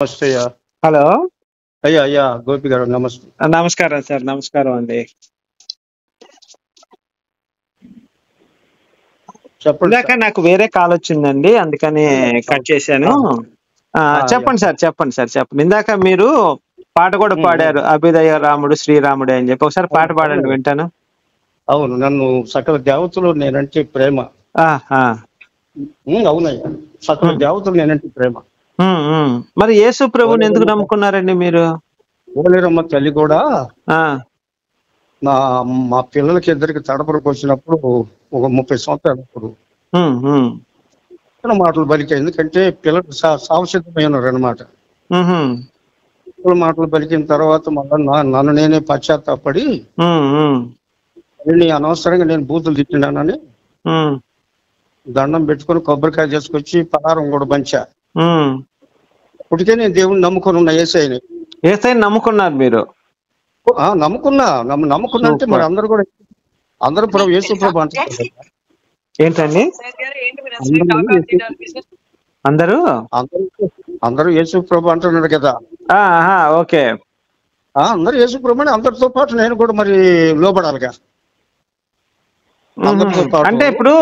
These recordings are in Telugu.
నమస్తే అయ్యా. హలో. అయ్యా అయ్యా గోపి గారు నమస్తే. నమస్కారం సార్. నమస్కారం అండి. చెప్పండి ఇందాక నాకు వేరే కాల్ వచ్చిందండి, అందుకని కట్ చేశాను. చెప్పండి సార్, చెప్పండి సార్, చెప్పండి. ఇందాక మీరు పాట కూడా పాడారు, అభ్యుదయ రాముడు శ్రీరాముడే అని చెప్పి. ఒకసారి పాట పాడండి, వింటాను. అవును, నన్ను సకల దేవతలు నేనంటే ప్రేమ. అవునయ్యా, సకల దేవతలు నేనంటే ప్రేమ. మరి యేసు ప్రభుని ఎందుకు నమ్ముకున్నారండి మీరు? ఓలేరమ్మ తల్లి కూడా మా పిల్లలకి ఇద్దరికి తడపరకు వచ్చినప్పుడు ఒక 30 సంవత్సరాలప్పుడు మాటలు పలికాయి. ఎందుకంటే పిల్లలు సావసిద్ధమై ఉన్నారు అనమాట. మాటలు పలికిన తర్వాత మళ్ళీ నన్ను నేనే పశ్చాత్తాపడి అనవసరంగా నేను బూతులు తిట్టినానని దండం పెట్టుకుని కొబ్బరికాయ చేసుకొచ్చి పలారం కూడా పంచా. ఇప్పటికే నేను దేవుని నమ్ముకొని ఉన్నా, ఏసైని నమ్ముకున్నారు మీరు? నమ్ముకున్నా అంటే మరి అందరూ కూడా అందరూ ప్రభు యేసు ప్రభు అంటారు ఏంటండి? అందరూ యేసు ప్రభు అంటున్నాడు కదా. ఓకే. అందరూ యేసు ప్రభు అని అందరితో పాటు నేను కూడా మరి లోబడాలిగా. అంటే ఇప్పుడు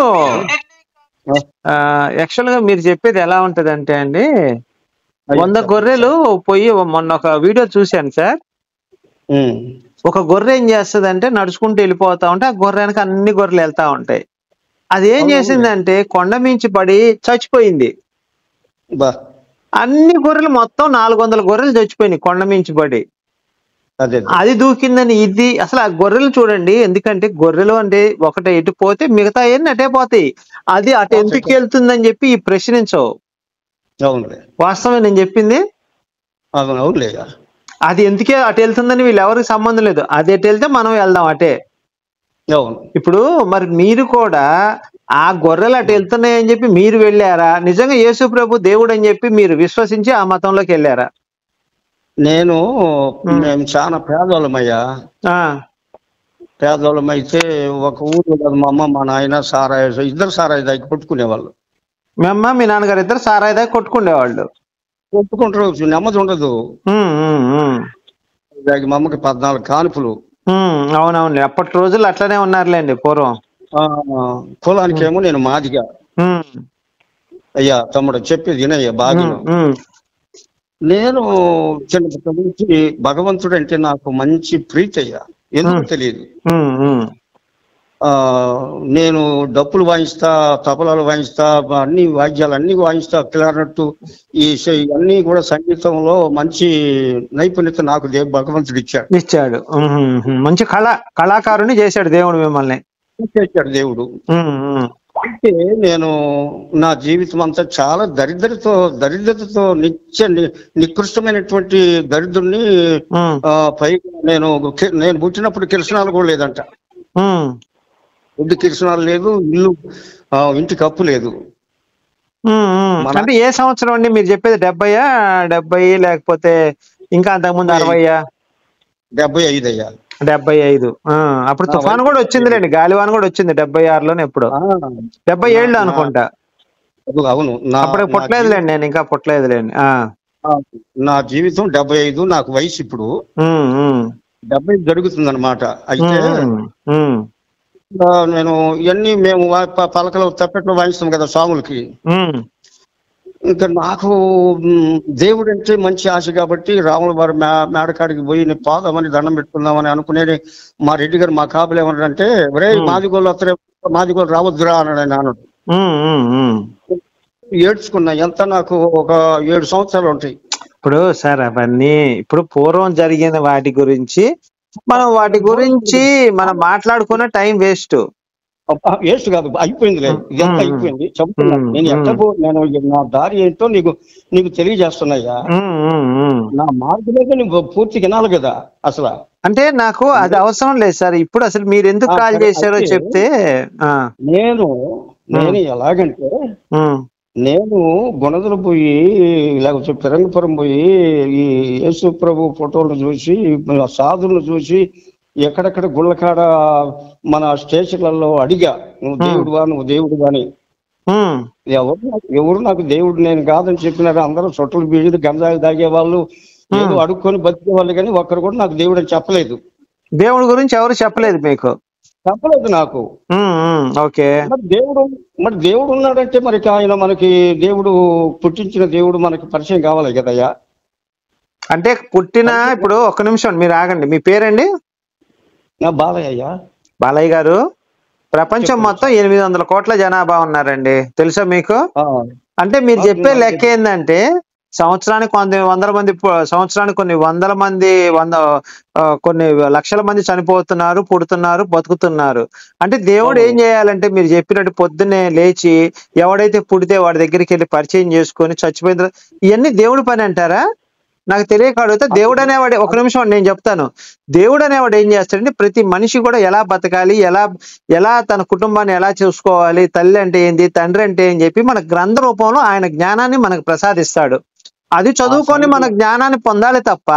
యాక్చువల్ గా మీరు చెప్పేది ఎలా ఉంటది అంటే అండి, 100 గొర్రెలు పోయి, మొన్న ఒక వీడియో చూశాను సార్. ఒక గొర్రె ఏం చేస్తుంది అంటే నడుచుకుంటూ వెళ్ళిపోతా ఉంటే ఆ గొర్రె వెనక అన్ని గొర్రెలు వెళ్తా ఉంటాయి. అది ఏం చేసిందంటే కొండ మించి పడి చచ్చిపోయింది. అన్ని గొర్రెలు మొత్తం 400 గొర్రెలు చచ్చిపోయినాయి కొండ మించి పడి. అది దూకిందని ఇది అసలు ఆ గొర్రెలు చూడండి. ఎందుకంటే గొర్రెలు అంటే ఒకటి ఎటు పోతే మిగతా అన్ని అటే పోతాయి. అది అటు ఎందుకు వెళ్తుందని చెప్పి ఈ ప్రశ్నించవు. వాస్తవమే నేను చెప్పింది. అది ఎందుకే అటు వెళ్తుందని వీళ్ళు ఎవరికి సంబంధం లేదు. అది ఎటు వెళ్తే మనం వెళ్దాం అటే. ఇప్పుడు మరి మీరు కూడా ఆ గొర్రెలు అటు వెళ్తున్నాయని చెప్పి మీరు వెళ్ళారా? నిజంగా యేసు ప్రభు దేవుడు అని చెప్పి మీరు విశ్వసించి ఆ మతంలోకి వెళ్ళారా? మేము చాలా పేదోళ్ళమయ్యా. పేదోళ్ళమైతే ఒక ఊరు మా అమ్మ మా నాయన సారాయి ఇద్దరు సారాయి దాకా కొట్టుకునేవాళ్ళు. మీ అమ్మ మీ నాన్నగారు ఇద్దరు సారాయి దాకా కొట్టుకునేవాళ్ళు. కొట్టుకుంటారు, నెమ్మది ఉండదు. మా అమ్మకి 14 కానుపులు. అవునవును, అప్పటి రోజులు అట్లనే ఉన్నారులేండి పూర్వం. కులానికేమో నేను మాదిగా. అయ్యా తమ్ముడు చెప్పేది వినయ్యా బాగా. నేను చిన్నప్పటి నుంచి భగవంతుడు అంటే నాకు మంచి ప్రీతి అయ్యా, ఎందుకు తెలియదు. నేను డప్పులు వాయిస్తా, తబలాలు వాయిస్తా, అన్ని వాద్యాలు అన్ని వాయిస్తా, క్లారినెట్ అన్ని కూడా సంగీతంలో మంచి నైపుణ్యత నాకు భగవంతుడు ఇచ్చాడు. మంచి కళాకారుని చేశాడు దేవుడు, మిమ్మల్ని చేశాడు దేవుడు. అయితే నేను నా జీవితం అంతా చాలా దరిద్రతతో నికృష్టమైనటువంటి దరిద్రుని. పైగా నేను పుట్టినప్పుడు కిరసనాలు కూడా లేదంట. కిరసనాలు లేదు, ఇంటికి అప్పు లేదు. అంటే ఏ సంవత్సరం అండి మీరు చెప్పేది? 70 లేకపోతే ఇంకా అంతకుముందు 60? 75 అయ్యా. 75. అప్పుడు తుఫాను కూడా వచ్చిందిలేండి, గాలివాన కూడా వచ్చింది 76లోనే. ఎప్పుడు 77 అనుకుంటా. అవును, అప్పుడు పుట్టలేదులేండి, నేను ఇంకా పుట్టలేదులేండి. నా జీవితం 75, నాకు వయసు ఇప్పుడు 70 జరుగుతుంది అనమాట. అయితే నేను ఇవన్నీ మేము పలకలు తప్పెట్లో వాయిస్తాం కదా స్వాములకి. ఇంకా నాకు దేవుడు అంటే మంచి ఆశ కాబట్టి రాముల వారి మేడకాడికి పోయి నేను పోదామని దండం పెట్టుకుందామని అనుకునేది. మా రెడ్డి గారు మా కాపులు ఏమన్నాడంటే, ఒరే మాదిగోళ్ళు వస్తారే, మాదిగోళ్ళు రావద్దురా అన్నాడు ఆయన. అన్నాడు. ఏడ్చుకున్నా. ఎంత నాకు ఒక 7 సంవత్సరాలు ఉంటాయి. ఇప్పుడు సార్ అవన్నీ ఇప్పుడు పూర్వం జరిగిన వాటి గురించి వాటి గురించి మనం మాట్లాడుకున్న టైం వేస్ట్ కాదు, అయిపోయిందిలే. ఇదంతా అయిపోయింది. చెప్తున్నా నేను నా దారి ఏంటో నీకు తెలియజేస్తున్నాయా. నా మార్గం నీకు పూర్తి వినాలి కదా. అసలు అంటే నాకు అది అవసరం లేదు సార్. ఇప్పుడు అసలు మీరు ఎందుకు కాల్ చేశారో చెప్తే. నేను ఎలాగంటే నేను గుణదలు పోయి లేకపోతే పిరంగపురం పోయి ఈ యేసు ప్రభు ఫోటోలను చూసి, సాధులను చూసి, ఎక్కడెక్కడ గుళ్ళకాడ మన స్టేషన్లలో అడిగా, నువ్వు దేవుడువా అని. ఎవరు నాకు దేవుడు నేను కాదని చెప్పినారు. అందరూ చొట్టలు బీజులు గంజాయిలు తాగే వాళ్ళు, ఏదో అడుక్కొని బతికే వాళ్ళు, కానీ ఒక్కరు కూడా నాకు దేవుడు అని చెప్పలేదు. దేవుడి గురించి ఎవరు చెప్పలేదు మీకు? చెప్పలేదు నాకు. ఓకే. మరి దేవుడు ఉన్నాడంటే మరి ఆయన మనకి దేవుడు పుట్టించిన దేవుడు మనకి పరిచయం కావాలి కదయ్యా. అంటే పుట్టిన ఇప్పుడు ఒక్క నిమిషం మీరు ఆగండి. మీ పేరండి? నా బాలయ్య. అయ్యా బాలయ్య గారు, ప్రపంచం మొత్తం 800 కోట్ల జనాభా ఉన్నారండి, తెలుసా మీకు? అంటే మీరు చెప్పే లెక్క ఏంటంటే సంవత్సరానికి కొన్ని వందల మంది, సంవత్సరానికి కొన్ని వందల మంది, కొన్ని లక్షల మంది చనిపోతున్నారు, పుడుతున్నారు, బతుకుతున్నారు. అంటే దేవుడు ఏం చేయాలంటే మీరు చెప్పినట్టు పొద్దున్నే లేచి ఎవడైతే పుడితే వాడి దగ్గరికి వెళ్ళి పరిచయం చేసుకొని చచ్చిపోయిన ఇవన్నీ దేవుడి పని అంటారా? నాకు తెలియక అడిగితే, దేవుడు అనేవాడు, ఒక నిమిషం నేను చెప్తాను. దేవుడు అనేవాడు ఏం చేస్తాడంటే ప్రతి మనిషి కూడా ఎలా బతకాలి, ఎలా తన కుటుంబాన్ని ఎలా చూసుకోవాలి, తల్లి అంటే ఏంది, తండ్రి అంటే అని చెప్పి మన గ్రంథ రూపంలో ఆయన జ్ఞానాన్ని మనకు ప్రసాదిస్తాడు. అది చదువుకొని మన జ్ఞానాన్ని పొందాలి తప్ప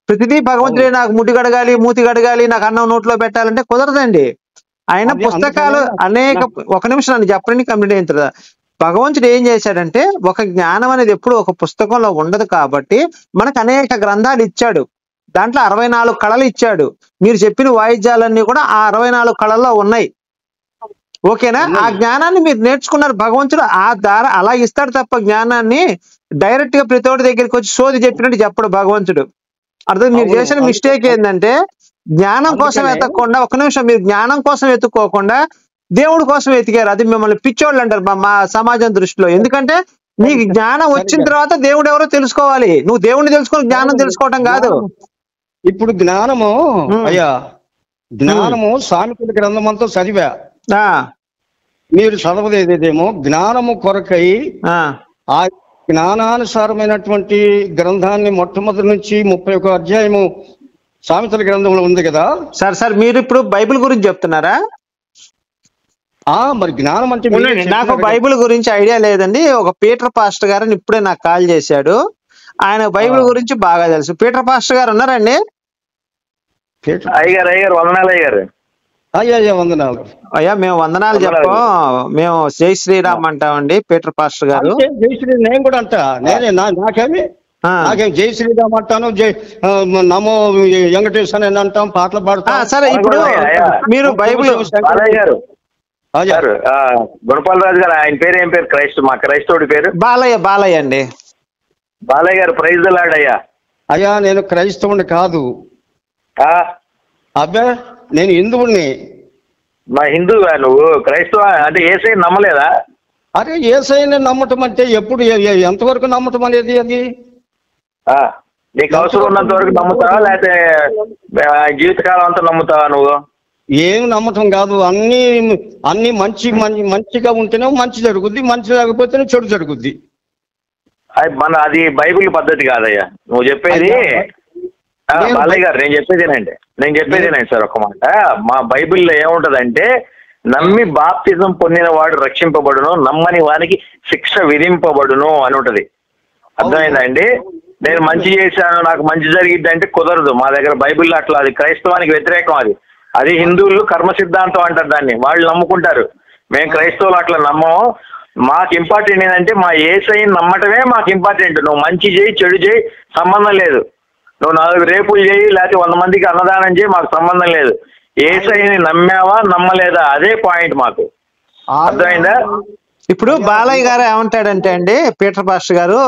ప్రతిదీ భగవంతుడే నాకు ముట్టి గడగాలి, మూతి గడగాలి, నాకు అన్నం నోట్లో పెట్టాలంటే కుదరదండి. ఆయన పుస్తకాలు అనేక, ఒక నిమిషం నన్ను చెప్పండి, కంప్లీట్ అయిన తర్వాత. భగవంతుడు ఏం చేశాడంటే ఒక జ్ఞానం అనేది ఎప్పుడు ఒక పుస్తకంలో ఉండదు కాబట్టి మనకు అనేక గ్రంథాలు ఇచ్చాడు. దాంట్లో 64 కళలు ఇచ్చాడు. మీరు చెప్పిన వాయిద్యాలన్నీ కూడా ఆ 64 కళల్లో ఉన్నాయి. ఓకేనా? ఆ జ్ఞానాన్ని మీరు నేర్చుకున్నారు. భగవంతుడు ఆ దార అలా ఇస్తాడు తప్ప జ్ఞానాన్ని డైరెక్ట్ గా ప్రతి ఒక్కటి దగ్గరికి వచ్చి సోది చెప్పినట్టు చెప్పడు భగవంతుడు. అర్థం? మీరు చేసిన మిస్టేక్ ఏంటంటే జ్ఞానం కోసం వెతకకుండా, ఒక నిమిషం, మీరు జ్ఞానం కోసం వెతుక్కోకుండా దేవుడి కోసం వెతికారు. అది మిమ్మల్ని పిచ్చోళ్ళు అంటారు మా సమాజం దృష్టిలో. ఎందుకంటే నీకు జ్ఞానం వచ్చిన తర్వాత దేవుడు ఎవరో తెలుసుకోవాలి. నువ్వు దేవుడిని తెలుసుకొని జ్ఞానం తెలుసుకోవటం కాదు. ఇప్పుడు జ్ఞానము అయ్యా, జ్ఞానము సామెతల గ్రంథం అంతా చదివా. మీరు చదవలేదేమో. జ్ఞానము కొరకై ఆ జ్ఞానానుసారమైనటువంటి గ్రంథాన్ని మొట్టమొదటి నుంచి 31 అధ్యాయము సామెతల గ్రంథంలో ఉంది కదా. సార్ మీరు ఇప్పుడు బైబిల్ గురించి చెప్తున్నారా? మరి జ్ఞానం అంటే నాకు బైబిల్ గురించి ఐడియా లేదండి. ఒక పీటర్ పాస్టర్ గారు ఇప్పుడే నాకు కాల్ చేశాడు. ఆయన బైబిల్ గురించి బాగా తెలుసు. పీటర్ పాస్టర్ గారు ఉన్నారండి? అయ్యారు వందనాలు. అయ్యారు అయ్యా వందనాలు. అయ్యా మేము వందనాలు చెప్పం, మేము జై శ్రీరామ్ అంటామండి. పీటర్ పాస్టర్ గారు జై శ్రీ నేను కూడా అంటా. నాకేం జై శ్రీరామ్ అంటాను, జై నమో వెంకటేశ్ అని అంటాం, పాటలు పాడతాం. సరే, ఇప్పుడు మీరు బైబిల్ గుణపాల్ రాజు గారు, ఆయన పేరు ఏం పేరు? మా క్రైస్తవుడి పేరు బాలయ్య అండి. బాలయ్య గారు, ప్రైజ్ ది లార్డ్. అయ్యా నేను క్రైస్తవుని కాదు అబ్బా, నేను హిందువుని. మా హిందువా నువ్వు? క్రైస్తవ అంటే యేసయ్య నమ్మలేదా? అరే యేసయ్యని నమ్మటం అంటే ఎప్పుడు, ఎంతవరకు నమ్మటం అనేది? అది నీకు అవసరం ఉన్నంత వరకు నమ్ముతావా, లేకపోతే జీవితకాలం అంతా నమ్ముతావా నువ్వు? ఏం నమ్మటం కాదు. అన్ని మంచిగా ఉంటేనే మంచి జరుగుద్ది, మంచి లేకపోతేనే చెడు జరుగుద్ది. అది బైబిల్ పద్ధతి కాదయ్యా నువ్వు చెప్పేది. బాలయ్య గారు, నేను చెప్పేదేనండి సార్ ఒక మాట. మా బైబిల్లో ఏముంటదంటే నమ్మి బాప్తిజం పొందిన వాడు రక్షింపబడును, నమ్మని వానికి శిక్ష విధింపబడును అని ఉంటది. అర్థమైందండి? నేను మంచి చేశాను నాకు మంచి జరిగిద్ది అంటే కుదరదు. మా దగ్గర బైబిల్లో అట్లా, అది క్రైస్తవానికి వ్యతిరేకం. అది హిందువులు కర్మ సిద్ధాంతం అంటారు దాన్ని, వాళ్ళు నమ్ముకుంటారు. మేము క్రైస్తవులు అట్లా నమ్మము. మాకు ఇంపార్టెంట్ ఏంటంటే మా యేసయ్యని నమ్మటమే మాకు ఇంపార్టెంట్. నువ్వు మంచి చేయి చెడు చేయి సంబంధం లేదు. నువ్వు 4 రేపులు చేయి, లేకపోతే 100 మందికి అన్నదానం చేయి, మాకు సంబంధం లేదు. యేసయ్యని నమ్మావా నమ్మలేదా, అదే పాయింట్ మాకు. అర్థమైందా? ఇప్పుడు బాలయ్య గారు ఏమంటాడంటే అండి, పీటర్ పాస్టర్ గారు,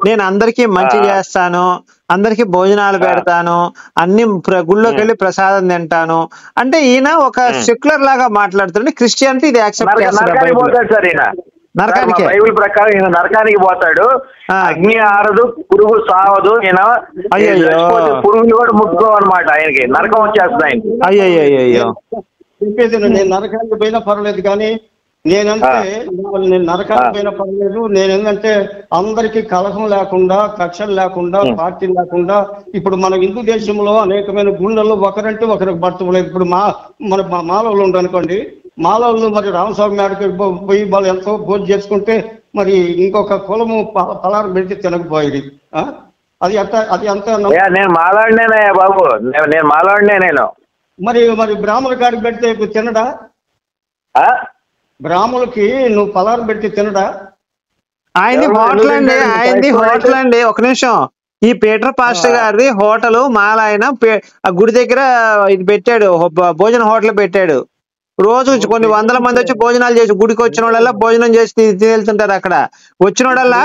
నేను అందరికీ మంచి చేస్తాను, అందరికి భోజనాలు పెడతాను, అన్ని గుళ్ళోకి వెళ్ళి ప్రసాదం తింటాను అంటే ఈయన ఒక సెక్యులర్ లాగా మాట్లాడుతుండే. క్రిస్టియానిటీ ఇది యాక్సెప్ట్ చేస్తాడు. నరకానికి బైబిల్ ప్రకారం ఈయన నరకానికి పోతాడు. అగ్ని ఆరదు, పురుగు సావదు. ఈయన పురుగులు కూడా ముట్టుకోవన్నమాట. ఆయనకి నరకం వచ్చేస్తుంది. ఆయనకి అయ్యో చెప్పేది, నేను నరకానికి పోయినా పర్వాలేదు, కానీ నేను నరకానికి పోయినా పర్లేదు. నేనేంటంటే అందరికీ కలహం లేకుండా, కక్షలు లేకుండా, పార్టీలు లేకుండా. ఇప్పుడు మన హిందూ దేశంలో అనేకమైన గుళ్ళల్లో ఒకరంటే ఒకరికి పడతలేదు. ఇప్పుడు మన మాలవులు ఉండనుకోండి, మాలవులు మరి రామస్వామి మేడకి పోయి వాళ్ళు ఎంతో పూజ చేసుకుంటే మరి ఇంకొక కులము పలారం పెడితే తినకపోయేది. అది అంత నేను మాలాడినే బాబు, నేను మాలాడినే. నేను మరి బ్రాహ్మణ కాడికి పెడితే తినడా? బ్రాహ్మణులకి నువ్వు పలారం పెడితే తినడా? ఆయనది హోటల్ అండి, ఆయనది హోటల్ అండి. ఒక నిమిషం, ఈ పీటర్ పాస్టర్ గారిది హోటల్. మాల ఆయన ఆ గుడి దగ్గర ఇది పెట్టాడు, భోజన హోటల్ పెట్టాడు. రోజు కొన్ని వందల మంది వచ్చి భోజనాలు చేసి, గుడికి వచ్చిన వాళ్ళ భోజనం చేసి తినేళ్తుంటారు. అక్కడ వచ్చిన వాళ్ళ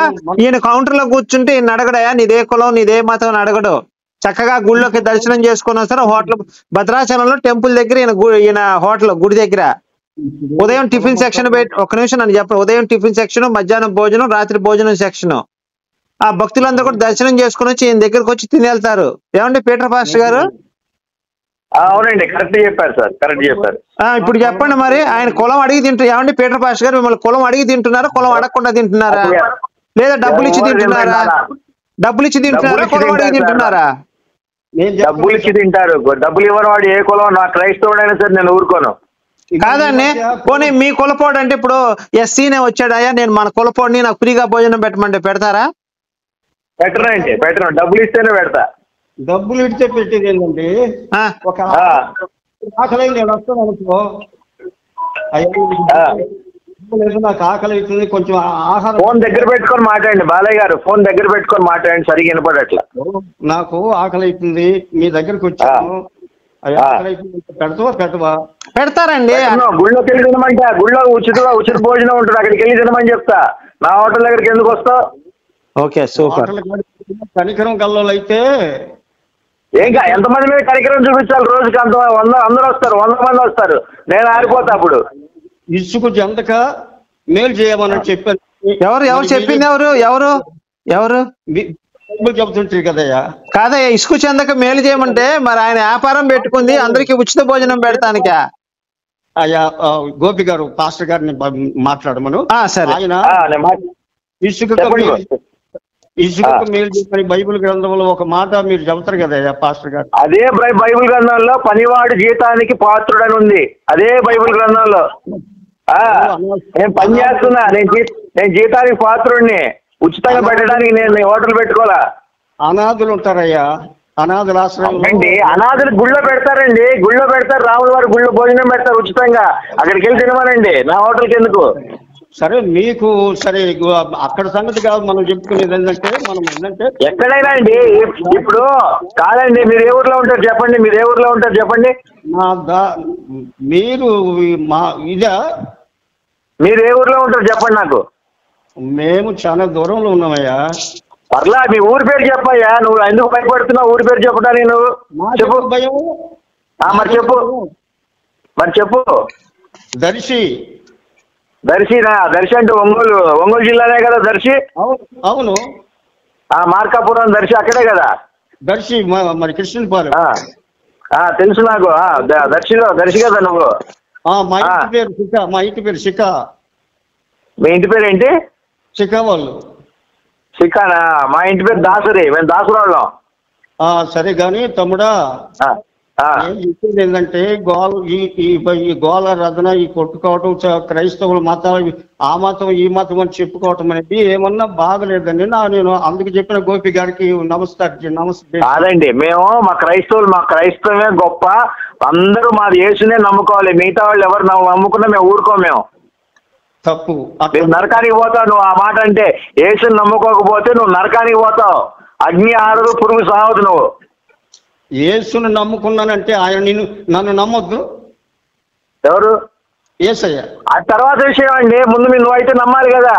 ఈయన కౌంటర్ లో కూర్చుంటే ఈయన అడగడయా నీదే కులం నీదే మతం అని అడగడు. చక్కగా గుళ్ళోకి దర్శనం చేసుకుని వస్తారు. హోటల్ భద్రాచలంలో టెంపుల్ దగ్గర ఈయన హోటల్ గుడి దగ్గర ఉదయం టిఫిన్ సెక్షన్ పెట్టి, ఒక్క నిమిషం నన్ను చెప్పండి, ఉదయం టిఫిన్ సెక్షన్, మధ్యాహ్నం భోజనం, రాత్రి భోజనం సెక్షన్. ఆ భక్తులందరూ కూడా దర్శనం చేసుకుని వచ్చి ఈయన దగ్గరకు వచ్చి తినేళ్తారు. ఏమండి పీటర్ పాస్టర్ గారు? అవునండి, కరెక్ట్ చెప్పారు సార్, కరెక్ట్ చెప్పారు. ఇప్పుడు చెప్పండి మరి, ఆయన కులం అడిగి తింటారు. ఏమండి పీటర్ పాస్టర్ గారు, మిమ్మల్ని కులం అడిగి తింటున్నారా, కులం అడగకుండా తింటున్నారా, లేదా డబ్బులు ఇచ్చి తింటున్నారా? డబ్బులు ఇచ్చి తింటున్నారా, కులం అడిగి తింటున్నారా? డబ్బులు ఇచ్చి తింటారు. డబ్బులు ఇవ్వని వాడు ఏ కులం, నా క్రైస్తవుడైనా సరే నేను ఊరుకోను. కాదండి, పోనీ మీ కులపోడు అంటే ఇప్పుడు ఎస్సీనే వచ్చాడయా, నేను మన కులపోడిని నాకు ఫ్రీగా భోజనం పెట్టమంటే పెడతారా? పెట్టనండి, పెట్టను. డబ్బులు ఇస్తేనే పెడతా. డబ్బులు ఇడితే పెట్టేది ఏంటండి, ఒక ఆకలి నేను వస్తాను అనుకో, నాకు ఆకలి అవుతుంది కొంచెం ఆహారం. ఫోన్ దగ్గర పెట్టుకొని మాట్లాడండి బాలయ్య గారు, ఫోన్ దగ్గర పెట్టుకొని మాట్లాడండి, సరిగ్గా వినపడట్లా. నాకు ఆకలి అవుతుంది, మీ దగ్గరకు వచ్చాను, ఆకలి అవుతుంది, పెడతావా పెట్టవా? పెడతారండి. గుళ్ళోకి వెళ్ళి తినమంటా, గుళ్ళో ఉచిత భోజనం ఉంటుంది, అక్కడికి వెళ్ళి తినమని చెప్తా. నా హోటల్ దగ్గరికి ఎందుకు వస్తావు? Okay, super. కనికరం గల్లోలు అయితే ఇంకా ఎంతమంది మీద కనికరం చూపించాలి? రోజుకి అందరూ వస్తారు, 100 మంది వస్తారు, నేను ఆరిపోతా. అప్పుడు ఇసుకు జంతక మేలు చేయమని చెప్పాను. ఎవరు చెప్పింది? ఎవరు చెబుతుంటారు కదయ్యా. కాదయ్యా, ఇసుకు చెందక మేలు చేయమంటే మరి ఆయన వ్యాపారం పెట్టుకుంది అందరికి ఉచిత భోజనం పెడతానికా? అయ్యా గోపి గారు, పాస్టర్ గారిని మాట్లాడమను. ఆయన ఇసుక మేలు చేయమని బైబిల్ గ్రంథంలో ఒక మాట మీరు చెబుతారు కదయ్యా పాస్టర్ గారు. అదే బైబిల్ గ్రంథంలో పనివాడు జీతానికి పాత్రుడని ఉంది. అదే బైబిల్ గ్రంథంలో నేను పని చేస్తున్నా, నేను జీతానికి పాత్రుడిని. ఉచితంగా పెట్టడానికి నేను హోటల్ పెట్టుకోవాలా? అనాథులు ఉంటారయ్యా, అనాథుల ఆశ్రయం. అనాథులు గుళ్ళో పెడతారండి, గుళ్ళో పెడతారు. రాముల వారు గుళ్ళో భోజనం పెడతారు ఉచితంగా, అక్కడికి వెళ్ళి తినమనండి. నా హోటల్కి ఎందుకు? సరే మీకు సరే, అక్కడ సంగతి కాదు, మనం చెప్పుకునేది ఏంటంటే ఎక్కడైనా అండి. ఇప్పుడు కాదండి, మీరు ఏ ఊర్లో ఉంటారు చెప్పండి, మీరు ఏ ఊర్లో ఉంటారు చెప్పండి. మీరు మీరు ఏ ఊర్లో ఉంటారు చెప్పండి నాకు. మేము చాలా దూరంలో ఉన్నామయ్యా. పర్లా, మీ ఊరి పేరు చెప్పయ్యా. నువ్వు ఎందుకు భయపడుతున్నావు ఊరి పేరు చెప్పడానికి? నువ్వు చెప్పు. భయం మరి చెప్పు. దర్శినా? దర్శి అంటే ఒంగోలు జిల్లానే కదా దర్శి? అవును. మార్కాపురం దర్శి అక్కడే కదా? దర్శి మరి కృష్ణపాలెం. తెలుసు నాకు. దర్శి కదా నువ్వు? మా ఇంటి పేరు శిఖ. మీ ఇంటి పేరు ఏంటి? శిఖ వాళ్ళు. శిఖానా? మా ఇంటి పేరు దాసరి, మేము దాసురాళ్ళం. సరే గాని తమ్ముడా, చెప్పేది ఏంటంటే ఈ గోళ రచన, ఈ కొట్టుకోవటం, క్రైస్తవుల మతం, ఆ మతం ఈ మతం అని చెప్పుకోవటం అనేది ఏమన్నా బాగలేదండి. నేను అందుకు చెప్పిన గోపి గారికి నమస్తే. కాదండి, మేము మా క్రైస్తవమే గొప్ప. అందరూ మాది యేసునే నమ్ముకోవాలి, మిగతా వాళ్ళు ఎవరు నమ్ముకున్నా మేము ఊరుకోం. మేము తప్పు. నరకానికి పోతావు నువ్వు ఆ మాట అంటే. యేసుని నమ్ముకోకపోతే నువ్వు నరకానికి పోతావు, అగ్ని ఆరదు, పురుగు సావదు. నువ్వు యేసును నమ్ముకున్నానంటే ఆయన నన్ను నమ్మొద్దు. ఎవరు? యేసయ్య. ఆ తర్వాత విషయం అండి, ముందు నువ్వు అయితే నమ్మాలి కదా.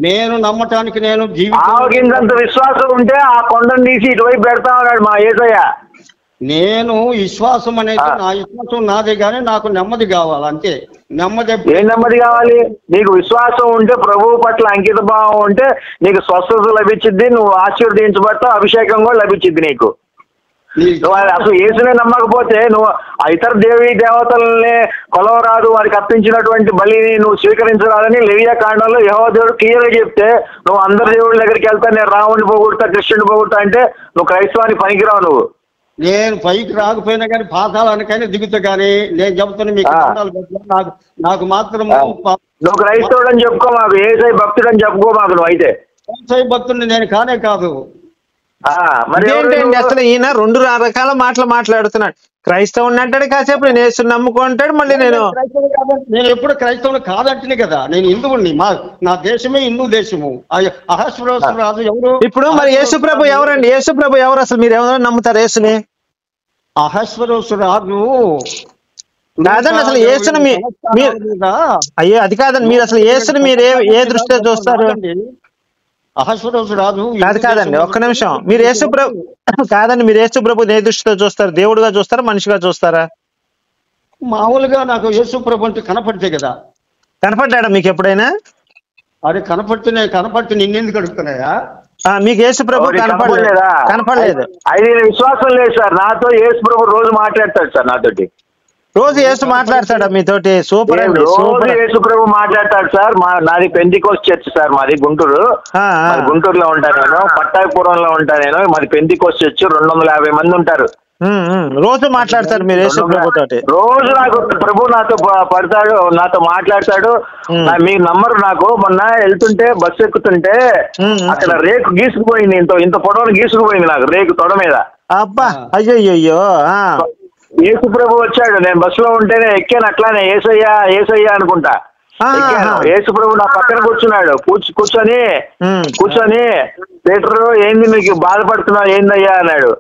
నేను నమ్మటానికి నేను ఆవగిందంత విశ్వాసం ఉంటే ఆ కొండను తీసి ఇటువైపు పెడతా ఉన్నాడు మా యేసయ్య. నేను విశ్వాసం అనేది నా విశ్వాసం నాదే, కానీ నాకు నెమ్మది కావాలి అంతే. ఏం నెమ్మది కావాలి? నీకు విశ్వాసం ఉంటే, ప్రభువు పట్ల అంకిత భావం ఉంటే నీకు స్వస్థత లభించిద్ది, నువ్వు ఆశీర్వదించబడతావు, అభిషేకం కూడా లభించిద్ది నీకు. నువ్వు అసలు యేసునే నమ్మకపోతే నువ్వు ఇతర దేవతల్ని కొలవరాదు, వారికి అర్పించినటువంటి బలిని నువ్వు స్వీకరించరాదని లేవియా కాండంలో యెహోవా దేవుడు క్లియర్గా చెప్తే, నువ్వు అందరి దేవుళ్ళ దగ్గరికి వెళ్తా, నేను రాముడిని పోగొడతా, కృష్ణుడిని పోగొడతా అంటే నువ్వు క్రైస్తవానికి పనికిరావు. నువ్వు నేను పైకి రాకపోయినా కానీ పాతాళానికైనా దిగుతా, కానీ నేను చెబుతున్నా మీకు నాకు మాత్రం నువ్వు క్రైస్తవుడు అని చెప్పుకో మాకు, యేసయ్య భక్తుడు అని చెప్పుకో మాకు. నువ్వు అయితే యేసయ్య భక్తుడిని నేను కానే కాదు. మరి ఏంటండి అసలు ఈయన 2 రకాల మాటలు మాట్లాడుతున్నాడు. క్రైస్తవుని అంటాడు, కాసేపు నేను యేసుని నమ్ముకుంటాడు, మళ్ళీ నేను ఎప్పుడు క్రైస్తవుని కాదంటేనే కదా, నేను హిందువుని, నా దేశమే హిందూ దేశము. అహస్వరోసు రాజు ఎవరు? ఇప్పుడు మరి యేసు ప్రభు ఎవరండి? యేసు ప్రభు ఎవరు అసలు? మీరు ఎవరైనా నమ్ముతారు యేసుని? అహస్వరోసు రాజు కాదండి, అసలు యేసుని అయ్యో అది కాదండి, మీరు అసలు యేసుని మీరు ఏ దృష్టితో చూస్తారు? అహస్వరోసు రాజు కాదండి, ఒక్క నిమిషం. మీరు యేసు ప్రభు కాదండి, మీరు యేసు ప్రభుని ఏ దృష్టితో చూస్తారు? దేవుడుగా చూస్తారా, మనిషిగా చూస్తారా? మామూలుగా నాకు యేసు ప్రభు అంటే కనపడితే కదా. కనపడ్డా మీకు ఎప్పుడైనా? అరే కనపడితే నిన్నెందుకు అడుగుతున్నాయా? మీకు యేసు ప్రభు కనపడలేదు? అది విశ్వాసం లేదు సార్. నాతో యేసు ప్రభు రోజు మాట్లాడతాడు సార్, నాతోటి రోజు యేసు మాట్లాడతాడా మీతోటి? సూపర్ అండి. రోజు యేసు ప్రభు మాట్లాడతాడు సార్. నాది పెంతికోస్త్ చర్చ్ సార్, మాది గుంటూరు. గుంటూరులో ఉంటా నేను, పట్టాభిపురంలో ఉంటా నేను. మాది పెంతికోస్త్ చర్చ్, 250 మంది ఉంటారు. రోజు మాట్లాడతారు మీరు యేసు ప్రభు తోటి? రోజు నాకు ప్రభు నాతో పడతాడు, నాతో మాట్లాడతాడు. మీ నంబర్ నాకు మొన్న వెళ్తుంటే బస్సు ఎక్కుతుంటే అక్కడ రేకు గీసుకుపోయింది, ఇంత పొడవును గీసుకుపోయింది నాకు రేకు తొడ మీద. అబ్బా అయ్యో. యేసు ప్రభు వచ్చాడు, నేను బస్సులో ఉంటేనే ఎక్కాను, అట్లానే ఏసయ్యా అనుకుంటా ఎక్కాను. యేసు ప్రభు నా పక్కన కూర్చున్నాడు. కూర్చొని పీటరు ఏంది మీకు బాధపడుతున్నావు ఏందయ్యా అన్నాడు.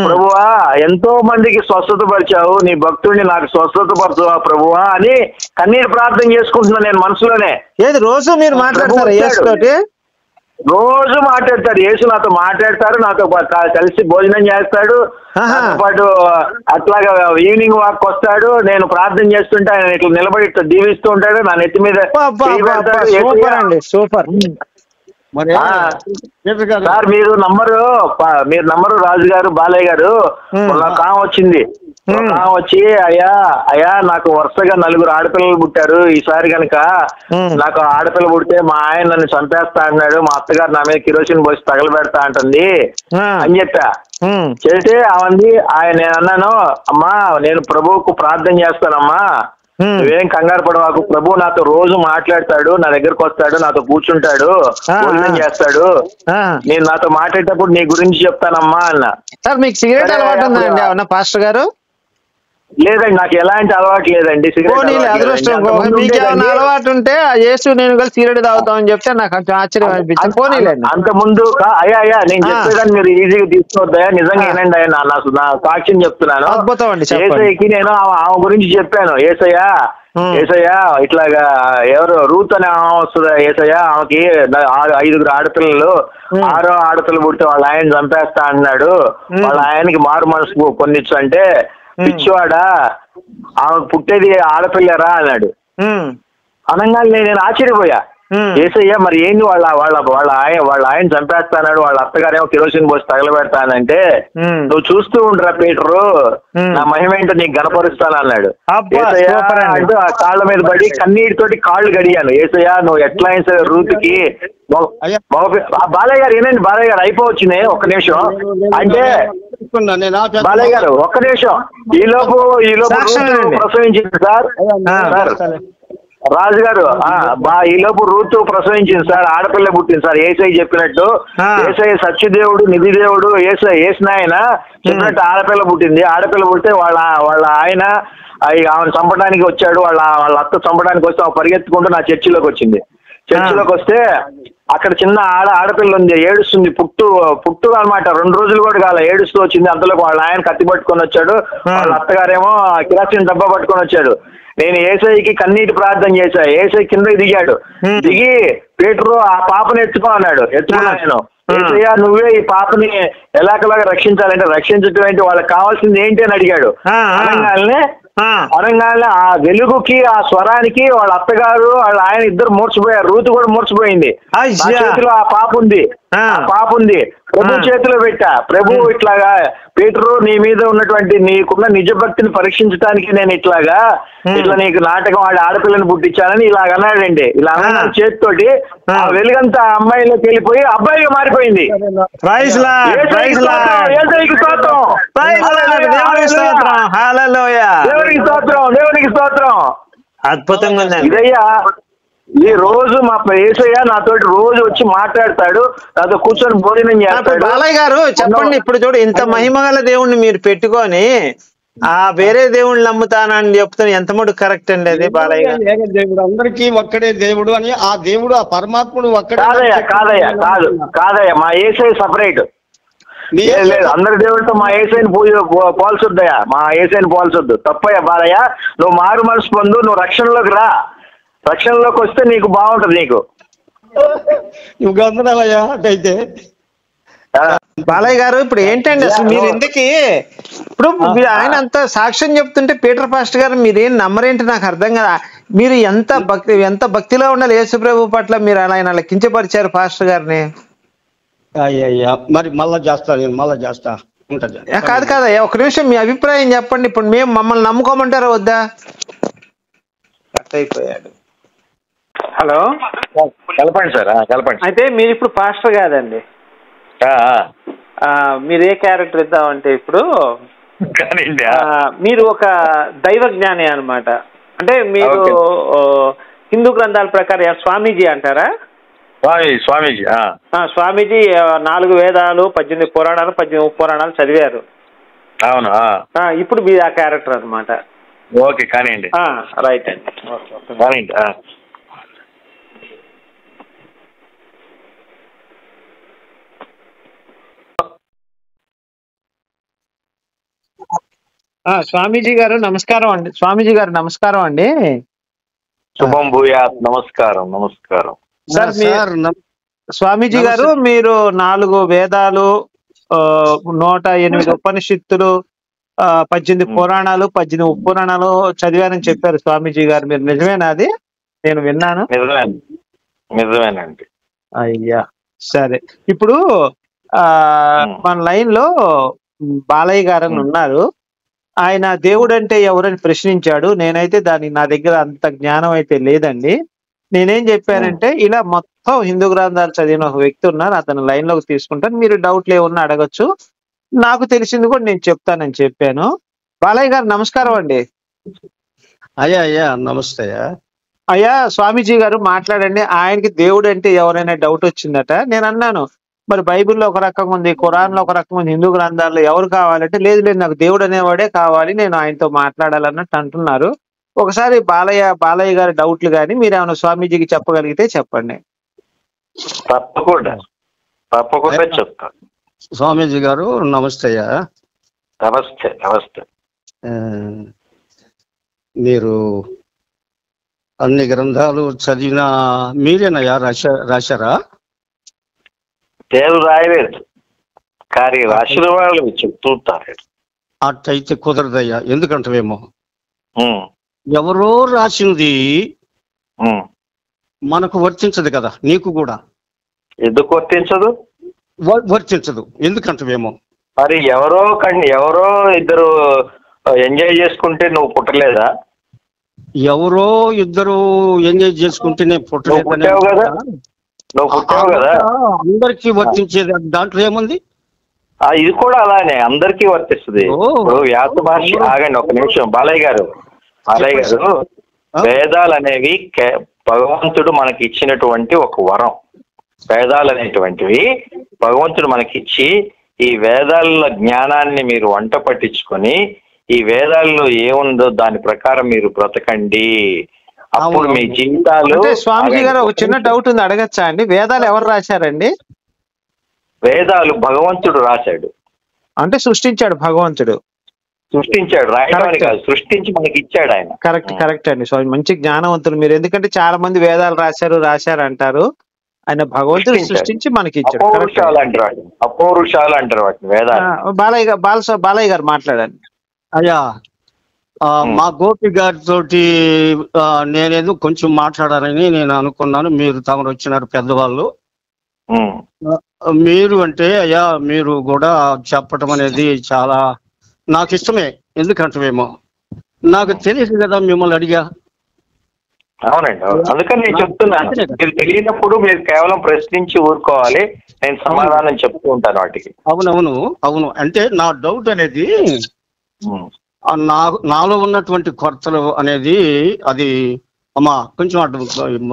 ప్రభువా ఎంతో మందికి స్వస్థత పరిచావు, నీ భక్తుడిని నాకు స్వస్థత పరచువా ప్రభువా అని కన్నీరు ప్రార్థన చేసుకుంటున్నా నేను మనసులోనే. ఏది రోజు మీరు మాట్లాడతారా యేసు తోటి? రోజు మాట్లాడతాడు యేసు, నాతో మాట్లాడతాడు, నాతో కలిసి భోజనం చేస్తాడు, నాతో పాటు అట్లాగా ఈవినింగ్ వాక్ వస్తాడు. నేను ప్రార్థన చేస్తుంటే ఆయన ఇట్లా నిలబడి ఇట్లా దీవిస్తూ ఉంటాడు, నా నెత్తి మీద సూపర్. సార్ మీరు నంబరు రాజు గారు, బాలయ్య గారు, నాకు వచ్చింది. వచ్చి అయ్యా నాకు వరుసగా 4 ఆడపిల్లలు పుట్టారు, ఈసారి కనుక నాకు ఆడపిల్ల పుడితే మా ఆయన నన్ను చంపేస్తా అన్నాడు, మా అత్తగారు నా మీద కిరోసిన్ పోసి తగలబెడతా అంటుంది అని చెప్పా. చేస్తే నేను అన్నాను, అమ్మా నేను ప్రభువుకు ప్రార్థన చేస్తానమ్మా, నువ్వేం కంగారు పడవాకు, ప్రభు నాతో రోజు మాట్లాడతాడు, నా దగ్గరకు వస్తాడు, నాతో కూర్చుంటాడు, భోజనం చేస్తాడు, నేను నాతో మాట్లాడేటప్పుడు నీ గురించి చెప్తానమ్మా అన్న. సార్ మీకు సిగరెట్ అలవాటు ఉందండి అవునా పాస్టర్ గారు? లేదండి, నాకు ఎలాంటి అలవాటు లేదండి. అలవాటు ఉంటే యేసు నేను కలిసి సిగరెట్ తాగుతామని చెప్తే నాకు ఆశ్చర్యం అనిపించింది. పోనీలేండి. అంత ముందు అయ్యా నేను చెప్పేదాన్ని మీరు ఈజీగా తీసుకోవద్దా, నిజంగా ఏనండి అయ్యా, నా సాక్ష్యం చెప్తున్నాను. అద్భుతం అండి. ఏసయ్యకి నేను ఆమె గురించి చెప్పాను, ఏసయ్యా ఇట్లాగా ఎవరు రూత్ అనే ఆమె వస్తుంది ఏసయ్యా, ఆమెకి 5 ఆడపిల్లలు, 6వ ఆడపిల్ల పుడితే వాళ్ళ ఆయన చంపేస్తా అన్నాడు, వాళ్ళ ఆయనకి మారు మనసు కొన్నిచ్చు అంటే పిచ్చివాడా ఆమె పుట్టేది ఆడపిల్లరా అన్నాడు. అనగానే నేను ఆశ్చర్యపోయా. ఏసయ్యా మరి ఏంది వాళ్ళ ఆయన చంపేస్తాడు, వాళ్ళ అత్తగారేమో కిరోసిన్ పోసి తగలబెడతానంటే నువ్వు చూస్తూ ఉండరా పీటరు, నా మహిమ ఏంటో నీకు గనపరుస్తాను అన్నాడు. అంటే ఆ కాళ్ళ మీద పడి కన్నీటితోటి కాళ్ళు గడిగాను. ఏసయ్యా నువ్వు ఎట్లా అయినా సరే రూతుకి బాలయ్య గారు ఏనండి, బాలయ్య గారు అయిపోవచ్చింది ఒక్క నిమిషం. అంటే బాలయ్య గారు ఒక్క నిమిషం, ఈలోపు ప్రసవించింది సార్ రాజు గారు, ఈలోపు రూతు ప్రసవించింది సార్, ఆడపిల్ల పుట్టింది సార్. ఏసై చెప్పినట్టు, ఏసై సత్యదేవుడు నిధిదేవుడు ఏసునాయన చెప్పినట్టు ఆడపిల్ల పుట్టింది. ఆడపిల్ల పుడితే వాళ్ళ ఆయన ఆమెను చంపడానికి వచ్చాడు, వాళ్ళ అత్త చంపడానికి వస్తే ఆమె పరిగెత్తుకుంటూ నా చర్చిలోకి వచ్చింది. చర్చిలోకి వస్తే అక్కడ చిన్న ఆడపిల్ల ఉంది, ఏడుస్తుంది, పుట్టు అనమాట, 2 రోజులు కూడా కాల ఏడుస్తూ వచ్చింది. అంతలోకి వాళ్ళ ఆయన కత్తి పట్టుకొని వచ్చాడు, వాళ్ళ అత్తగారేమో కిరాసిన్ డబ్బా పట్టుకొని వచ్చాడు. నేను ఏసైకి కన్నీటి ప్రార్థన చేశా. ఏసై కిందకి దిగాడు, దిగి పీటరు ఆ పాపను ఎత్తుకో అన్నాడు. ఎత్తుకున్నా నేను. ఏసయ్యా నువ్వే ఈ పాపని ఎలాగలాగా రక్షించాలంటే రక్షించడం ఏంటి, వాళ్ళకి కావాల్సింది ఏంటి అని అడిగాడు. అనగానే ఆ వెలుగుకి ఆ స్వరానికి వాళ్ళ అత్తగారు వాళ్ళ ఆయన ఇద్దరు మూర్చిపోయారు. రూతు కూడా మూర్చిపోయింది. చేతిలో ఆ పాప ఉంది, ప్రభు చేతిలో పెట్టా. ప్రభు ఇట్లాగా పీటరు నీ మీద ఉన్నటువంటి నీకున్న నిజ భక్తిని పరీక్షించడానికి నేను ఇట్లా నీకు నాటకం ఆడి ఆడపిల్లని పుట్టించానని ఇలాగ అన్నాడండి. ఇలా అన్న చేతితోటి ఆ వెలుగంతా అమ్మాయిలోకి వెళ్ళిపోయి అబ్బాయిగా మారిపోయింది. దేవునికి స్తోత్రం. అద్భుతంగా ఇదయ్యా ఈ రోజు మా యేసయ్య నాతోటి రోజు వచ్చి మాట్లాడతాడు, నాతో కూర్చొని భోజనం చేస్తాడు. బాలయ్య గారు చెప్పండి, ఇప్పుడు చూడు ఇంత మహిమగల దేవుణ్ణి మీరు పెట్టుకొని వేరే దేవుణ్ణి నమ్ముతానని చెప్తాను, ఎంత మటుకు కరెక్ట్ అండి అది? బాలయ్య గారు దేవుడు అందరికీ ఒక్కడే దేవుడు అని, ఆ దేవుడు ఆ పరమాత్ముడు ఒక్కడే. కాదయ్యా మా యేసయ్య సపరేట్. లేదు అందరి దేవుడితో మా యేసయ్యని పోల్చొద్దయ్యా, మా యేసయ్యని పోల్చొద్దు, తప్పయ్యా బాలయ్య. నువ్వు మారు మనసు పొందు, నువ్వు రక్షణలోకి రా, రక్షణలోకి వస్తే నీకు బాగుంటది. నీకు నువ్వు గందరాలయ్యా అయితే. బాలయ్య గారు ఇప్పుడు ఏంటండి అసలు మీరు ఎందుకు ఇప్పుడు ఆయన అంత సాక్ష్యం చెప్తుంటే పీటర్ పాస్టర్ గారు మీరేం నమ్మరేంటి నాకు అర్థం కదా. మీరు ఎంత భక్తిలో ఉండాలి యేసు ప్రభు పట్ల, మీరు ఆయన కించపరిచారు పాస్టర్ గారిని. అయ్యా మరి మళ్ళా చేస్తా ఉంటుంది. కాదయ్యా ఒక నిమిషం మీ అభిప్రాయం చెప్పండి. ఇప్పుడు మేము మమ్మల్ని నమ్ముకోమంటారా వద్దా? కట్ అయిపోయాడు. హలో కలపండి సార్, కలపండి. అయితే మీరు ఇప్పుడు పాస్టర్ కాదండి, మీరు ఏ క్యారెక్టర్ ఇద్దామంటే ఇప్పుడు మీరు ఒక దైవ జ్ఞాని అన్నమాట. అంటే మీరు హిందూ గ్రంథాల ప్రకారం స్వామీజీ అంటారా? స్వామీజీ 4 వేదాలు 18 పురాణాలు 18 ఉపపురాణాలు చదివారు. అవును. ఇప్పుడు మీరు ఆ క్యారెక్టర్ అన్నమాట. ఓకే కానివ్వండి. రైట్ అండి, కానివ్వండి. స్వామీజీ గారు నమస్కారం అండి. శుభం భూయాత్. నమస్కారం. సార్ స్వామీజీ గారు మీరు 4 వేదాలు 108 ఉపనిషత్తులు 18 పురాణాలు 18 ఉపపురాణాలు చదివారని చెప్పారు స్వామీజీ గారు. మీరు నిజమేనా అది? నేను విన్నాను. నిజమేనండి. అయ్యా సరే. ఇప్పుడు మన లైన్ లో బాలయ్య గారు ఉన్నారు. ఆయన దేవుడు అంటే ఎవరని ప్రశ్నించాడు. నేనైతే నా దగ్గర అంత జ్ఞానం అయితే లేదండి. నేనేం చెప్పానంటే ఇలా మొత్తం హిందూ గ్రంథాలు చదివిన ఒక వ్యక్తి ఉన్నారు, అతను లైన్ లోకి తీసుకుంటాను, మీరు డౌట్లు ఏమన్నా అడగచ్చు, నాకు తెలిసింది కూడా నేను చెప్తానని చెప్పాను. బాలయ్య గారు నమస్కారం అండి. అయ్యా నమస్తే అయ్యా. స్వామీజీ గారు మాట్లాడండి. ఆయనకి దేవుడు అంటే ఎవరైనా డౌట్ వచ్చిందట. నేను అన్నాను మరి బైబిల్లో ఒక రకంగా ఉంది, ఖురాన్ లో ఒక రకంగా ఉంది, హిందూ గ్రంథాల్లో ఎవరు కావాలంటే లేదు నాకు దేవుడు అనేవాడే కావాలి, నేను ఆయనతో మాట్లాడాలన్నట్టు అంటున్నారు. ఒకసారి బాలయ్య గారి డౌట్లు కానీ మీరు ఏమైనా స్వామీజీకి చెప్పగలిగితే చెప్పండి. తప్పకుండా చెప్తాను. స్వామీజీ గారు నమస్తే. నమస్తే. మీరు అన్ని గ్రంథాలు చదివిన మీరేనయ్యా రాశారా? దేవుడు రాయలేదు, కానీ రాసిన వాళ్ళు చెప్తుంటారు. అట్టయితే కుదరదయ్యా. ఎందుకంటేమో ఎవరో రాసింది మనకు వర్తించదు కదా, నీకు కూడా. ఎందుకు వర్తించదు ఎందుకంటేమో మరి ఎవరో ఇద్దరు ఎంజాయ్ చేసుకుంటే నువ్వు పుట్టలేదా? ఎవరో ఇద్దరు ఎంజాయ్ చేసుకుంటే నేను పుట్టలేదు కదా. అందరికీ వర్తించేది దాంట్లో ఏముంది? ఇది కూడా అలానే అందరికీ వర్తిస్తుంది. వ్యాస మహర్షి ఆగండి ఒక నిమిషం. బాలయ్య గారు వేదాలు అనేవి భగవంతుడు మనకి ఇచ్చినటువంటి ఒక వరం. వేదాలు అనేటువంటివి భగవంతుడు మనకిచ్చి ఈ వేదాల జ్ఞానాన్ని మీరు వంట పట్టించుకొని ఈ వేదాల్లో ఏముందో దాని ప్రకారం మీరు బ్రతకండి, అప్పుడు మీ జీవితాలు. స్వామిజీ గారు ఒక చిన్న డౌట్ ఉంది, అడగచ్చా అండి? వేదాలు ఎవరు రాశారండి? వేదాలు భగవంతుడు రాశాడు. అంటే సృష్టించాడు భగవంతుడు. రాయడానికి కాదు, సృష్టించి మనకి ఇచ్చాడు ఆయన. కరెక్ట్ అండి. స్వామి మంచి జ్ఞానవంతులు మీరు. ఎందుకంటే చాలా మంది వేదాలు రాశారు అంటారు, ఆయన భగవంతుడు సృష్టించి మనకి ఇచ్చాడు. అపౌరుషాలు అంటారు వాటిని వేదాలు. బాలయ్య గారు మాట్లాడండి. అయ్యా మా గోపి గారితో నేనేదో కొంచెం మాట్లాడాలని నేను అనుకున్నాను. మీరు తమరు వచ్చినారు పెద్దవాళ్ళు. మీరు అంటే అయ్యా మీరు కూడా చెప్పటం అనేది చాలా నాకు ఇష్టమే. ఎందుకంటేమో నాకు తెలియదు కదా, మిమ్మల్ని అడిగా. అవునండి, అందుకని నేను చెప్తున్నాను. మీరు తెలియనప్పుడు మీరు కేవలం ప్రశ్నించి ఊరుకోవాలి, నేను సమాధానం చెప్తూ ఉంటాను వాటికి. అవును. అంటే నా డౌట్ అనేది నాలో ఉన్నటువంటి కొరతలు అనేది అది అమ్మా కొంచెం అటు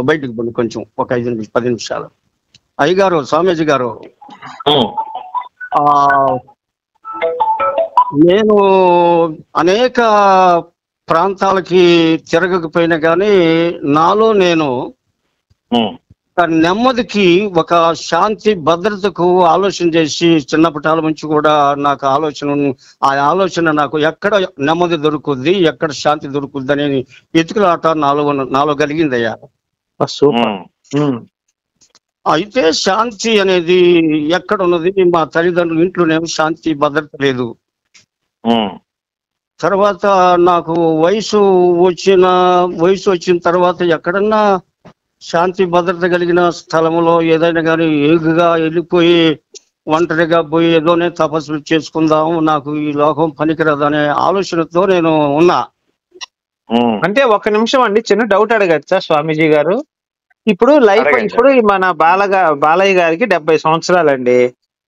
బయటికి పోండి, కొంచెం ఒక 10 నిమిషాలు. అయ్యగారు, స్వామీజీ గారు, నేను అనేక ప్రాంతాలకి తిరగకపోయినా కానీ నాలో నేను నెమ్మదికి, ఒక శాంతి భద్రతకు ఆలోచన చేసి చిన్నపటాల నుంచి కూడా నాకు ఆ ఆలోచన నాకు ఎక్కడ నెమ్మది దొరుకుద్ది, ఎక్కడ శాంతి దొరుకుద్ది అనే ఎతుకులాట నాలో కలిగిందయ్యా. అయితే శాంతి అనేది ఎక్కడ ఉన్నది? మా తల్లిదండ్రుల ఇంట్లోనేమో శాంతి భద్రత లేదు. తర్వాత నాకు వయసు వచ్చిన తర్వాత ఎక్కడన్నా శాంతి భద్రత కలిగిన స్థలంలో ఏదైనా కానీ ఏగుగా వెళ్ళిపోయి ఒంటరిగా పోయి ఏదోనే తపస్సులు చేసుకుందాం, నాకు ఈ లోకం పనికిరాదు అనే ఆలోచనతో నేను ఉన్నా. అంటే ఒక నిమిషం అండి, చిన్న డౌట్ అడగచ్చా స్వామీజీ గారు? ఇప్పుడు మన బాలయ్య గారికి 70 సంవత్సరాలండి.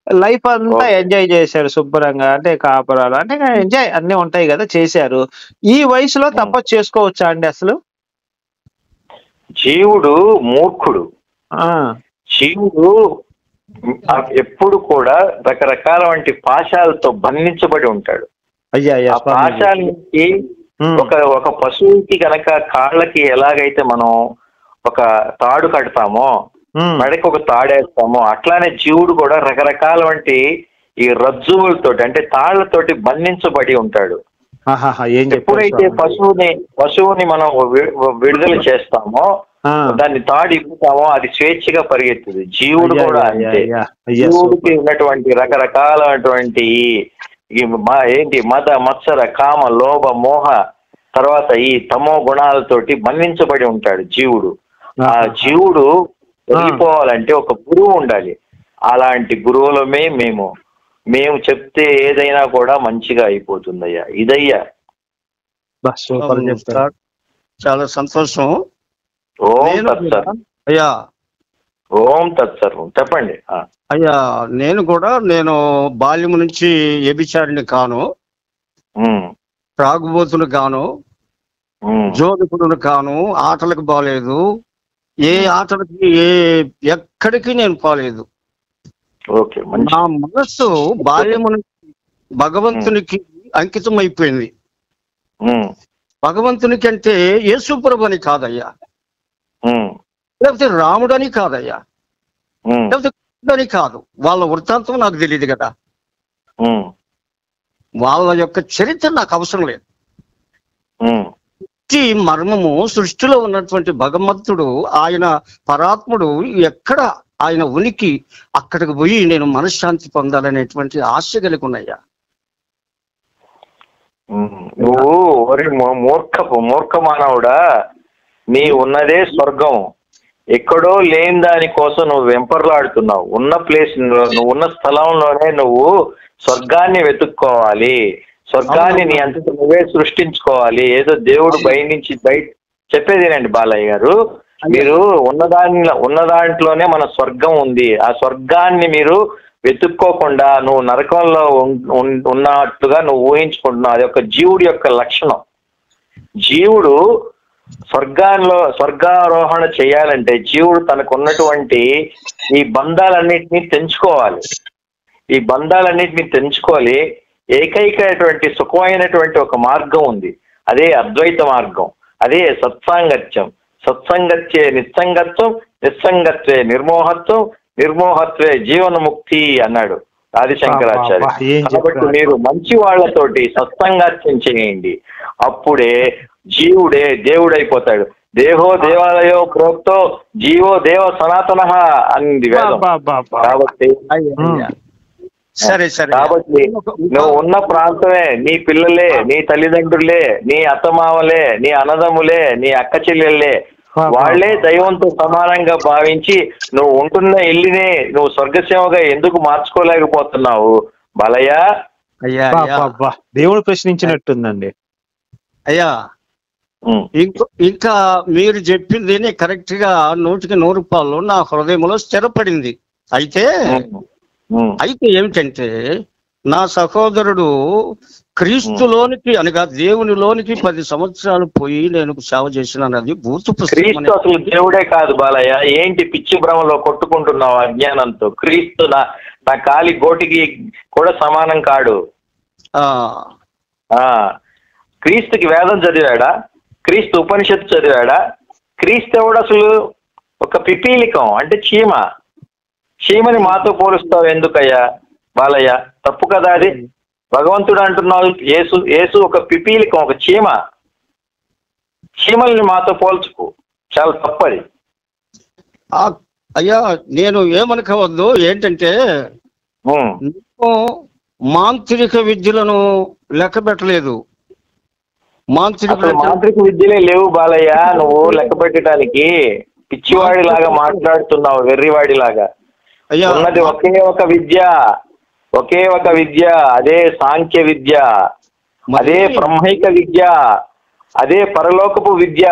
లైఫ్ అంతా ఎంజాయ్ చేశారు శుభ్రంగా, అంటే కాపురాలు అంటే ఎంజాయ్ అన్ని ఉంటాయి కదా, చేశారు. ఈ వయసులో తపస్సు చేసుకోవచ్చా అండి అసలు? జీవుడు మూర్ఖుడు. జీవుడు ఎప్పుడు కూడా రకరకాల వంటి పాశాలతో బంధించబడి ఉంటాడు. ఆ పాశాల నుంచి ఒక పశువుకి గనక కాళ్ళకి ఎలాగైతే మనం ఒక తాడు కడతామో, మెడకి ఒక తాడేస్తామో, అట్లానే జీవుడు కూడా రకరకాల వంటి ఈ రజ్జువులతోటి అంటే తాళ్లతోటి బంధించబడి ఉంటాడు. ఎప్పుడైతే పశువుని మనం విడుదల చేస్తామో, దాన్ని తాడు ఇప్పుతామో, అది స్వేచ్ఛగా పరిగెత్తుది. జీవుడు కూడా అంతే. జీవుడికి ఉన్నటువంటి రకరకాలటువంటి మద మత్సర కామ లోభ మోహ తర్వాత ఈ తమో గుణాలతోటి బంధించబడి ఉంటాడు జీవుడు. ఆ జీవుడు వెళ్ళిపోవాలంటే ఒక గురువు ఉండాలి. అలాంటి గురువులమే మేము చెప్తే ఏదైనా కూడా మంచిగా అయిపోతుందయ్యా. ఇదయ్యా. చాలా సంతోషం. ఓం తత్సర్. అయ్యా ఓం తత్సర్. చెప్పండి అయ్యా. నేను బాల్యం నుంచి వ్యభిచారిని కాను, త్రాగుబోతులు కాను, జోదకుడును కాను, ఆటలకు బాలేదు, ఏ ఆటలకి ఎక్కడికి నేను పోలేదు. నా మనస్సు బాల్యము భగవంతునికి అంకితం అయిపోయింది. భగవంతునికి అంటే యేసుప్రభు అని కాదయ్యా, లేకపోతే రాముడని కాదయ్యా, లేకపోతే అని కాదు. వాళ్ళ వృత్తాంతం నాకు తెలియదు కదా, వాళ్ళ యొక్క చరిత్ర నాకు అవసరం లేదు. మర్మము సృష్టిలో ఉన్నటువంటి భగవంతుడు, ఆయన పరాత్ముడు ఎక్కడ ఆయన ఉనికి, అక్కడికి పోయి నేను మనశ్శాంతి పొందాలనేటువంటి ఆశ కలిగి ఉన్నాయా. నువ్వు మూర్ఖ మానవుడా, నీ ఉన్నదే స్వర్గం. ఎక్కడో లేని దాని కోసం నువ్వు వెంపర్లాడుతున్నావు. ఉన్న ప్లేస్, నువ్వు ఉన్న స్థలంలోనే నువ్వు స్వర్గాన్ని వెతుక్కోవాలి. స్వర్గాన్ని నీ అంతట నువ్వే సృష్టించుకోవాలి. ఏదో దేవుడు బయట చెప్పేదేనండి బాలయ్య గారు. మీరు ఉన్న దాంట్లోనే మన స్వర్గం ఉంది. ఆ స్వర్గాన్ని మీరు వెతుక్కోకుండా నువ్వు నరకంలో ఉన్నట్టుగా నువ్వు ఊహించుకుంటున్నావు. అది ఒక జీవుడి యొక్క లక్షణం. జీవుడు స్వర్గారోహణ చేయాలంటే జీవుడు తనకు ఉన్నటువంటి ఈ బంధాలన్నింటినీ తెంచుకోవాలి. ఏకైకటువంటి సుఖమైనటువంటి ఒక మార్గం ఉంది. అదే అద్వైత మార్గం, అదే సత్సాంగత్యం. సత్సంగత్యే నిస్సంగత్వం, నిస్సంగత్వే నిర్మోహత్వం, నిర్మోహత్వే జీవనముక్తి అన్నాడు ఆదిశంకరాచార్య. కాబట్టి మీరు మంచి వాళ్లతోటి సత్సంగత్యం చేయండి. అప్పుడే జీవుడే దేవుడైపోతాడు. దేహో దేవాలయో ప్రోక్తో జీవో దేవ సనాతన అంది వేదం. కాబట్టి కాబట్టి నువ్వు ఉన్న ప్రాంతమే, నీ పిల్లలే, నీ తల్లిదండ్రులే, నీ అత్తమామలే, నీ అన్నదమ్ములే, నీ అక్క చెల్లెళ్ళే, వాళ్లే దైవంతో సమానంగా భావించి నువ్వు ఉంటున్న ఇల్లునే నువ్వు స్వర్గసేవగా ఎందుకు మార్చుకోలేకపోతున్నావు బాలయ్య? దేవుడు ప్రశ్నించినట్టుందండి. అయ్యా, ఇంకా మీరు చెప్పింది కరెక్ట్ గా 100% నా హృదయంలో స్థిరపడింది. అయితే ఏమిటంటే నా సహోదరుడు క్రీస్తులోనికి అనగా దేవునిలోనికి 10 సంవత్సరాలు పోయి నేను సేవ చేసినది భూత పుస్తకం. క్రీస్తు అసలు దేవుడే కాదు బాలయ్య. ఏంటి పిచ్చి భ్రమలో కొట్టుకుంటున్నావు అజ్ఞానంతో? క్రీస్తు నా కాలి గోటికి కూడా సమానం కాడు. క్రీస్తుకి వేదం చదివాడా? క్రీస్తు ఉపనిషత్తు చదివాడా? క్రీస్తు ఎవడు అసలు? ఒక పిపీలికం, అంటే చీమని మాతో పోలుస్తావు ఎందుకయ్యా బాలయ్య? తప్పు కదా అది. భగవంతుడు అంటున్నావు, యేసు ఒక పిపీలికం, ఒక చీమల్ని మాతో పోల్చుకు. చాలా తప్పది. అయ్యా నేను ఏమనుకోవద్దు, ఏంటంటే మాంత్రిక విద్యలను లెక్క పెట్టలేదు. మాంత్రిక విద్యలే లేవు బాలయ్య. నువ్వు లెక్క పెట్టడానికి పిచ్చివాడి లాగా మాట్లాడుతున్నావు, వెర్రివాడిలాగా. ఉన్నది ఒకే ఒక విద్య, అదే సాంఖ్య విద్య, అదే బ్రహ్మైక విద్య, అదే పరలోకపు విద్య,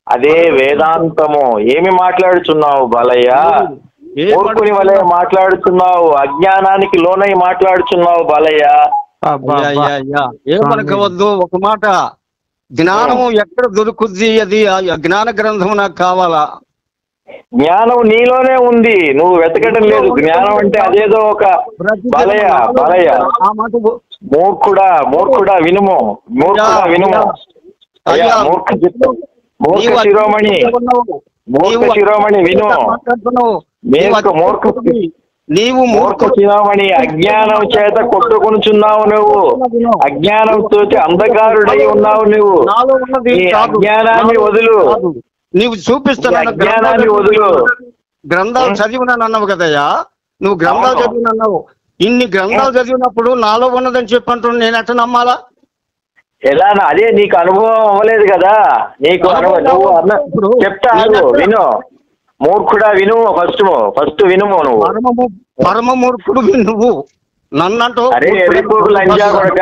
అదే వేదాంతము. ఏమి మాట్లాడుతున్నావు బాలయ్య? మూర్ఖుని వలె మాట్లాడుతున్నావు, అజ్ఞానానికి లోనై మాట్లాడుతున్నావు బాలయ్య. ఏమనుకోవద్దు, ఒక మాట, జ్ఞానము ఎక్కడ దొరుకుద్ది? అది జ్ఞాన గ్రంథం నాకు కావాలా? జ్ఞానం నీలోనే ఉంది, నువ్వు వెతకడం లేదు. జ్ఞానం అంటే అదేదో ఒక బాలయ్య మూర్ఖుడా వినుము, మూర్ఖ శిరోమణి విను. మూర్ఖ శిరోమణి, అజ్ఞానం చేత కొట్టుకొనుచున్నావు నువ్వు. అజ్ఞానంతో అంధకారుడై ఉన్నావు నువ్వు. అజ్ఞానాన్ని వదులు, నీవు చూపిస్తున్నాను. జ్ఞానాన్ని వదులు. గ్రంథాలు చదివినాను అన్నావు కదయ్యా, నువ్వు గ్రంథాలు చదివినన్నావు. ఇన్ని గ్రంథాలు చదివినప్పుడు నాలో ఉన్నదని చెప్పంటున్నా, నేను ఎట్లా నమ్మాలా? ఎలా? అదే నీకు అనుభవం అవ్వలేదు కదా. నీకు నువ్వు చెప్తాను, విను. మూర్ఖుడా విను, ఫస్ట్ వినుము. నువ్వు పరమ మూర్ఖుడు నువ్వు నన్నంటూ. అరే ఎరుపు లంజా కొడక,